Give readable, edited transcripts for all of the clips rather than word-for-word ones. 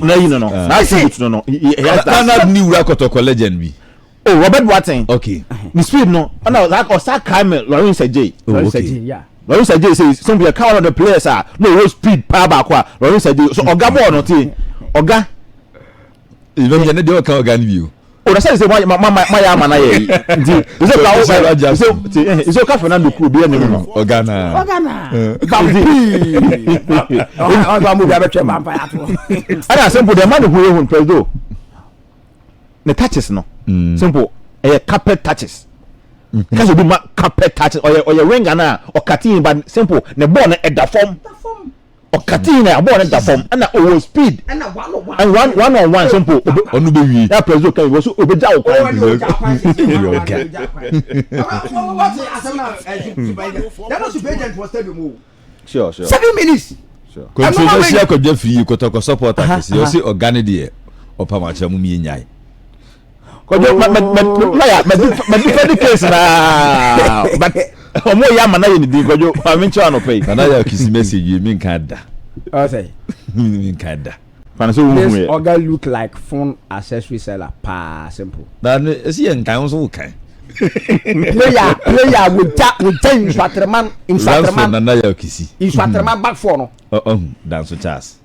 No, I see it. No. He has that new Kotoko legend be. Oh, Robert Watson. Okay. The speed no. No, like Osaka Kamel, Lawrence J. Okay. Yeah. Lawrence J says some be count on the players are no speed power back. Lawrence J. So Oga no ti. Oga. Even you know the Oga view. Oh, that's say my man na ye. Is okay Fernando could be any no. Oga. Oga mu be betwe vampire to. Ana simple the man who ehun predo. The touches no. Simple. Carpet touches. Because you do carpet touches or your ring na or cutting but simple the ball na at the form. Or cutting na ball at the form and over speed. And one on one simple. Onu that preso can was obeja o That was the agent for stadium. Sure. 7 minutes. Sure. Controversial ko je free Kotoko supporter kesi. You see organic opamacha mu mi nyai. Kojo me different case na but omo ya mana ye ni di kojo I mean chwa no pay na ya kisi message you mean kan da I say mean kan da this Oga look like phone accessory seller pa simple na esi en kan so kan player with instructorman na ya kisi instructorman back for no dan so chance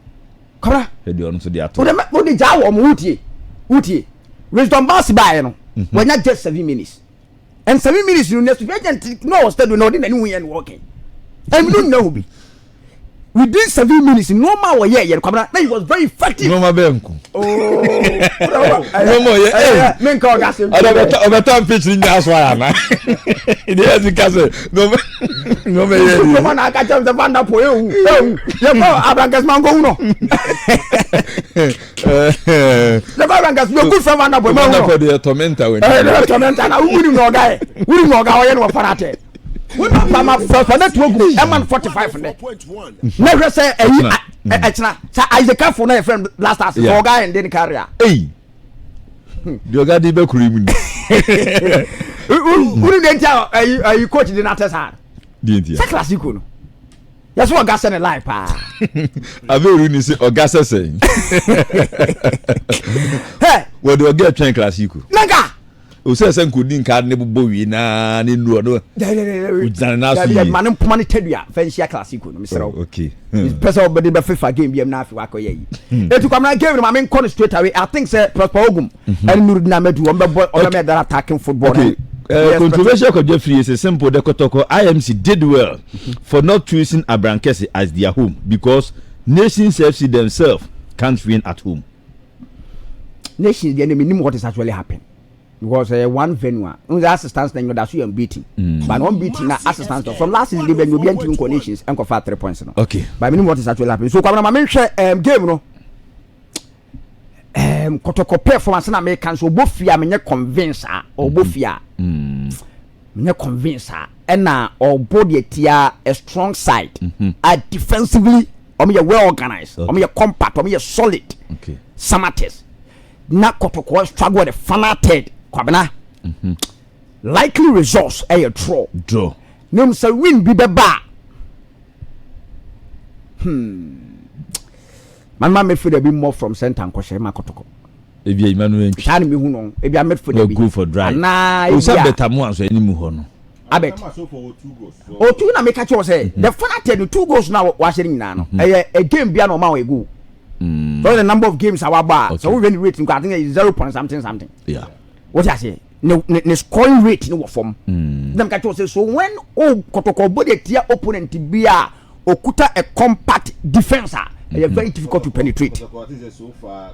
kora e di onu so di ato wo di ja wo mo utie wisdom boss buy no when not just 7 minutes and 7 minutes you next agent no steady no dey any and working and we don't know be within 7 minutes normal way here kwabra na he was very effective normal benku normal men ka gas obetam pitch ni aso ya na it is because no me ye no na ka jam the banda po ye ko abrankas mango uno the abrankas no good from banda po no the tormenta we tormenta na uri no guy ye no parate we mama for that go man 45 never say echna sa Isaac for na friend blasters for guy and then carrier the oga dey be kurimu ni uri dey tell you coach the natesa the classico no yes what gas in life pa averu ni say oga sese hey what do oga train classico nanga o say nkodi nka ne bobo wi na ne nu no udzan na so yi man mpoma ne tadua fansia classico no misero okay person obedi be FIFA game bi am na afi wakoye yi etu kwamna game no ma men call straight away I think say Prosper Ogum and Nurudina Medu on be that attacking football. Controversial ko Jeffrey is simple. The Kotoko IMC did well for not choosing Abrankesi as their home because Nations FC themselves can't win at home. Nations the enemy know what is actually happening. Because one venue, the assistants then that's you beating. But one beating na assistants from last season they will be entering Nations and for 3 points. Okay. But minimum what is actually happening. So come on, my game no. Kotoko performance na make so bofia me convince or bofia. Me convince and na or body tia a strong side. Defensively, or well organized, or compact, or solid. Okay. Samatex. Na Kotoko struggle with the fanatic. Kwabena likely results a draw name say win be the bar man me feel a bit more from center and kwashe ma Kotoko ebia Emmanuel try me hu no ebia me for the go for drive na o say better mo anso eni mu ho no abet o two na make sure say the fanatic 2 goals now wa share nyina no a game bia no ma we go so the number of games our bar so we really rating I think is 0 point something yeah. What I say? Ne scoring rate no form. Them catch say so when Kotoko body tier opponent be okuta a compact defenser, they are very difficult to penetrate. So far,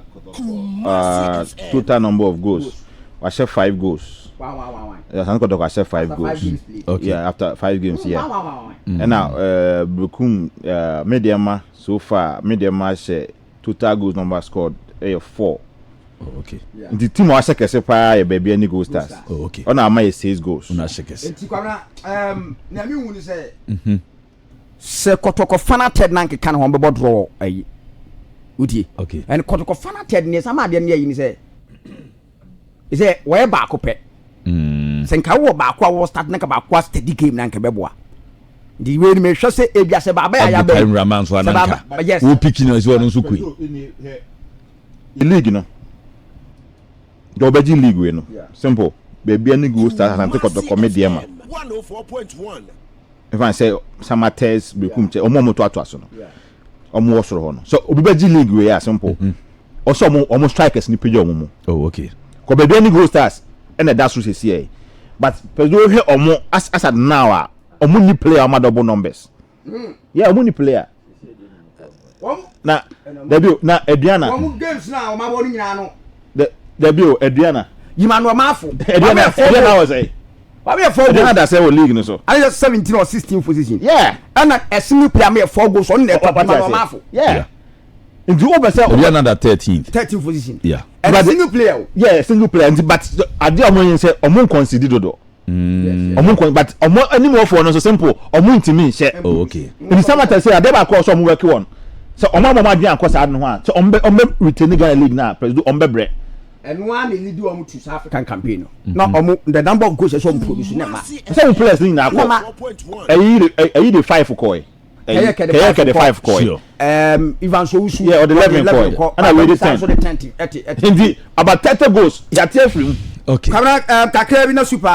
total number of goals. I share 5 goals. Wow. Yeah, Kotoko I share 5 goals. Okay. Yeah, after 5 games, yeah. Wow. And now, Brukum Mediama so far share total goals number scored 4. Oh, okay. Yeah. The team was second pa e baby any goal stars. Oh, okay. On am 6 goals. Una shekes. Enti kwara na mi wunu say se Kotoko fanated na nke kan ho be draw ayi. Uti. Okay. And Kotoko fanated ne sama de ne ayi ni say. Is say we ba ko pe. Se nka wo ba ko wo start na ka ba ko steady game na nke beboa. The way me hwe say ebia se ba ba ya ba. Time Raman so ananka. Wo picking is one so kui. league no the obeji league we no simple baby any go start asantekotoko medium 104.1 if I say Samatex bekum che omo moto ato aso no omo wosoro ho no so obeji league we ya simple also omo strikers ni page omo oh okay ko baby any go stars and that so say but pezo he omo as at now omo ni player omo double numbers yeah omo ni player na debut na Adriana omo games na omo bonu nyina no debut Adriana yimanu amafo Adriana was say Why me 4 Adriana that say we league no so I just 17 or 16 position yeah and a single player me 4 goals on the top amafo yeah into over say Adriana that 13th position yeah and a single player yeah single player but ade omo say omo concede dodo omo but omo any more for no so simple omo ntimi she oh okay in Samatex say ade ba cross omo work on so omo adwan akosa ade no ha so ombe retain Ghana league na president ombe bre and one lead you to South African campaign no the number of goals so produce na ma say players ni na ko ayi the 5 ko Kaya the 5 ko Ivan Sowusu yeah or the 11 ko and I read 10 indeed about 30 goals ya tie free okay kamera kakra bi na super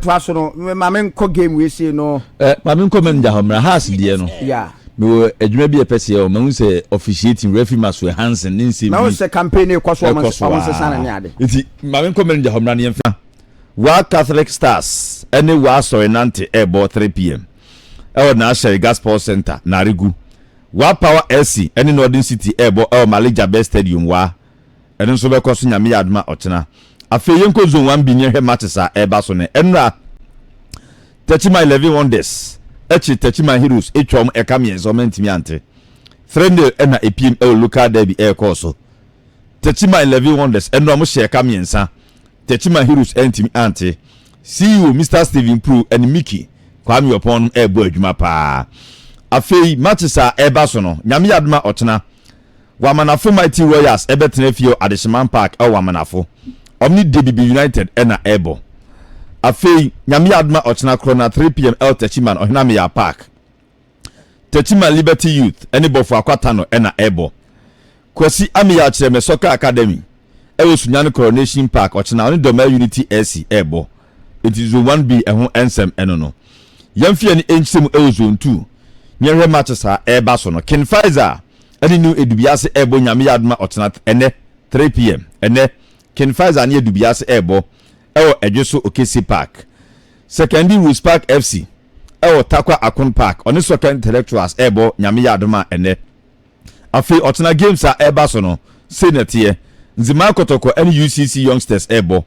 to aso no ma men ko game we say no ma men ko men ja homra has die no yeah me adwuma bi epese o ma hu say officiating referee Maswe Hansen nin se na o say campaign e kwaso o se sana ne ade iti ma men ko men ja homra ne yemfa wa Catholic Stars ene wa sorry nante airborne 3 pm e na share gas sports center na regu wa power SC ene Northern City airborne e Malija Best Stadium wa ene nso be kwaso nyame yadma ochena afi yenko zone 1 bi ne hwe matches a eba so ne enra 11 wonders echi Techima Heroes etwom ekamienzo so mentimi ante Fernando na epiem local derby course Techima 11 wonders eno mo share kamiensa Techima Heroes entimi ante CEO Mr Steven Pro and Mickey kwami upon ebo adwuma pa afei matches a eba so no nyame yadma ochena wa manafo Mighty Warriors ebetena fio Adesheman Park wa manafo Omni DBB United na ebo afei nyame adma ochena krona 3 pm Techima Ohinamia Park Techima Liberty Youth ene bofo akwata no na ebo kwasi amia Chireme Soccer Academy sunyane Coronation Park ochena oni Doma Unity SC ebo it is zone 1B ehun ensem eno no yamfie ni enchim zone 2 nyehwe matches a eba so no King Pfizer ene new edubiase ebo nyame adma ochena ene 3 pm ene King Pfizer ni edubiase ebo Edweso Okesi Park Secondary Rose Park FC Takwa Akon Park oni Soccer Intellectuals ebo nyame yadoma ene afi otena games a eba so no senatie Nzima Kotoko and UCC Youngsters ebo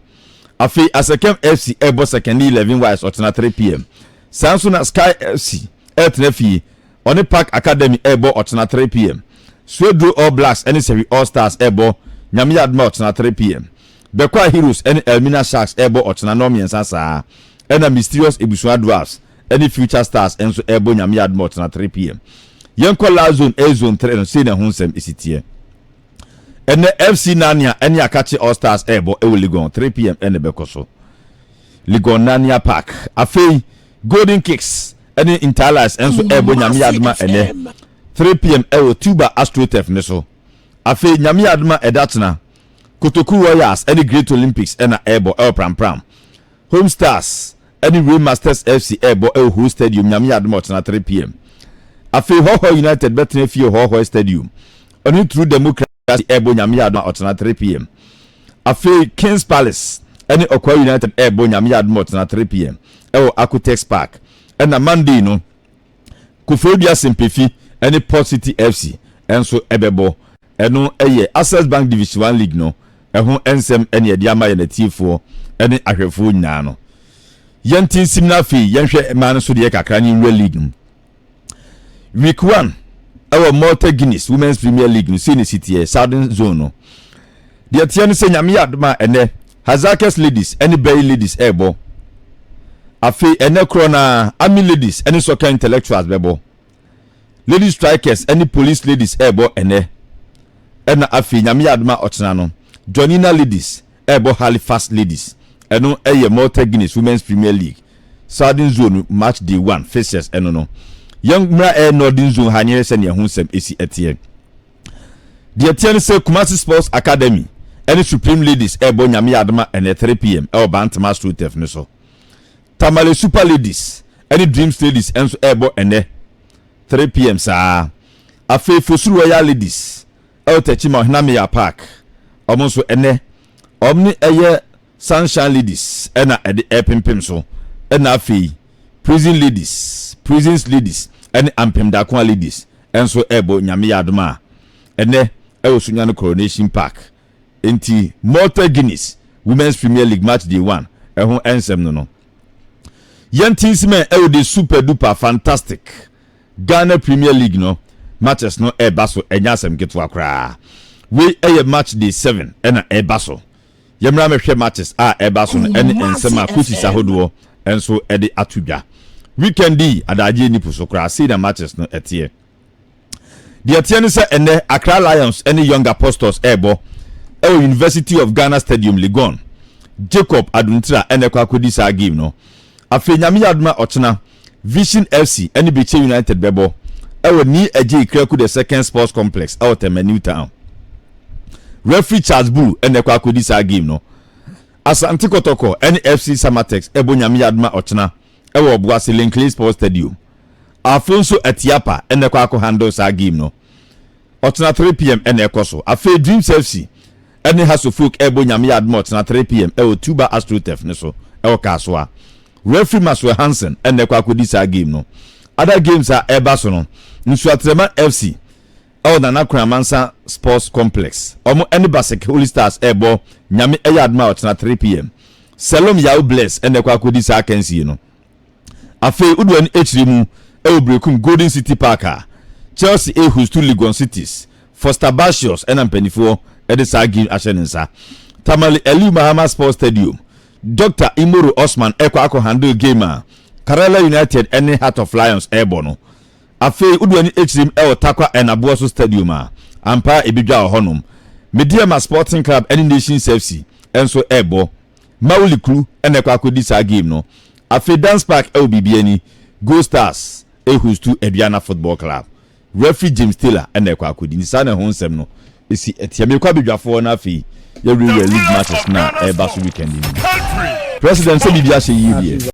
afi Asekem FC ebo Secondary 11 wise otena 3 pm Samsung Sky FC etnefi oni Park Academy ebo otena 3 pm Swedro All Blacks and Serie All Stars ebo nyame yadoma otena 3 pm Bekwa Heroes and Elmina Sharks ebo ochena no miensa saa ena Mysterious Ebusua Dwarfs any Future Stars enso ebo nyame yadmo ochena 3 pm yenko la zone A zone 3 no se na hunsem isitie ene FC Nania ene Akachi All Stars ebo Ligon 3 pm ene bekoso Ligon Nania Park afei Golden Kicks ene Interlies enso ebo nyame yadma ene 3 pm Tuba Astrotef neso afei nyame yadma edatna Kotoko Warriors any Great Olympics ena ebo pram pram Home Stars any Real Masters FC ebo Ho Stadium nyame yadmo na 3 pm afi Ho United betene fie Ho Stadium oni True Democracy ebo nyame yadmo na 3 pm afi Kings Palace any Okwa United ebo nyame yadmo na 3 pm Akutex Park ena Monday no Kofodua Sempefi any Port City FC enso ebebo eno Access Bank Division 1 League no ehun ensem ene edi ama ye natifo ene ahwefo nyina no yentin simna fi yenhwe man so de kakra ni Real League week 1 Malta Guinness Women's Premier League no Senior City Southern Zone no de tiano se nyame yadma ene Hazakes Ladies ene Bay Ladies ebo afi ene krona Army Ladies ene Soccer Intellectuals bebo Ladies Strikers ene Police Ladies ebo ene afi nyame yadma ochena no Jonina Ladies ebo Halifax Ladies eno Malta Guinness Women's Premier League Southern Zone match day 1 fixtures eno no young mra Northern Zone hanyere se ne hunsem esi etie the Etienne say Kumasi Sports Academy any Supreme Ladies ebo nyame adama and 3 p.m. Bantama Street Tefniso. Tamale Super Ladies any Dreams Ladies enso ebo ene 3 p.m. sa. Afe Fosu Royal Ladies Techima Hinamia Park omonso ene omni eye Sunshine Ladies ena ede pimpim so ena afi Prisons Ladies ene ampem dakwa ladies enso ebo nyame yadoma ene osunyane Coronation Park enti Malta Guinness Women's Premier League match day 1 ehun ensem no yentismen the super duper fantastic Ghana Premier League no matches no baso enyasem ketwa kra we match day 7 ena baso yemra mehwe matches baso no ene ensema coaches ahodo enso ede atudwa weekend adaje ni puso kra see the matches no etie the etie say ene Accra Lions ene Young Apostles University of Ghana Stadium Legon Jacob Aduntra ene kwa kodi sa game no afenyame yadma ochena Vision FC ene Beche United bebo ni eje ikreku the second sports complex Temanu Town referee Charles Bull ene kwa kodi sa game no Asantekotoko ene FC Samatex nyame yadma ochena Obuasi Linkley Sports Stadium Afonso Etiapa ene kwa ko handle sa game no ochena 3 p.m. ene ekoso afe Dreams FC ene heartsofoak nyame yadma ochena 3 p.m. Tuba Astrotef ne so kaswa referee Maswe Hansen ene kwa kodi sa game no other games are ebaso no Nsuatrema FC Nana Kramansa Sports Complex omo ene Basek Holy Stars nyame yadma ochena 3 p.m. Selom Yao Bless ene kwa kodi sa kensi no afe udwani echirimu brekum Golden City Parker Chelsea who's to Legon Cities Foster Basios and Penifo edesagi ashenensa Tamale Eli Mahama Sports Stadium Dr. Imuru Osman ako handle gamer Karela United and Heart of Lions Airborne afe udwani echirim Takwa and Abuaso Stadium ampa ebidwa honum Mediama Sporting Club and Nations FC enso Airborne Mauli Crew and akodi sa game no afe Dance Park LBBNI Go Stars who's to Ediana Football Club referee James Taylor and akodi ni sana honsem no esi etiame kwa bidwafo na afi ya league matches na baso weekend ni president se bibia she yi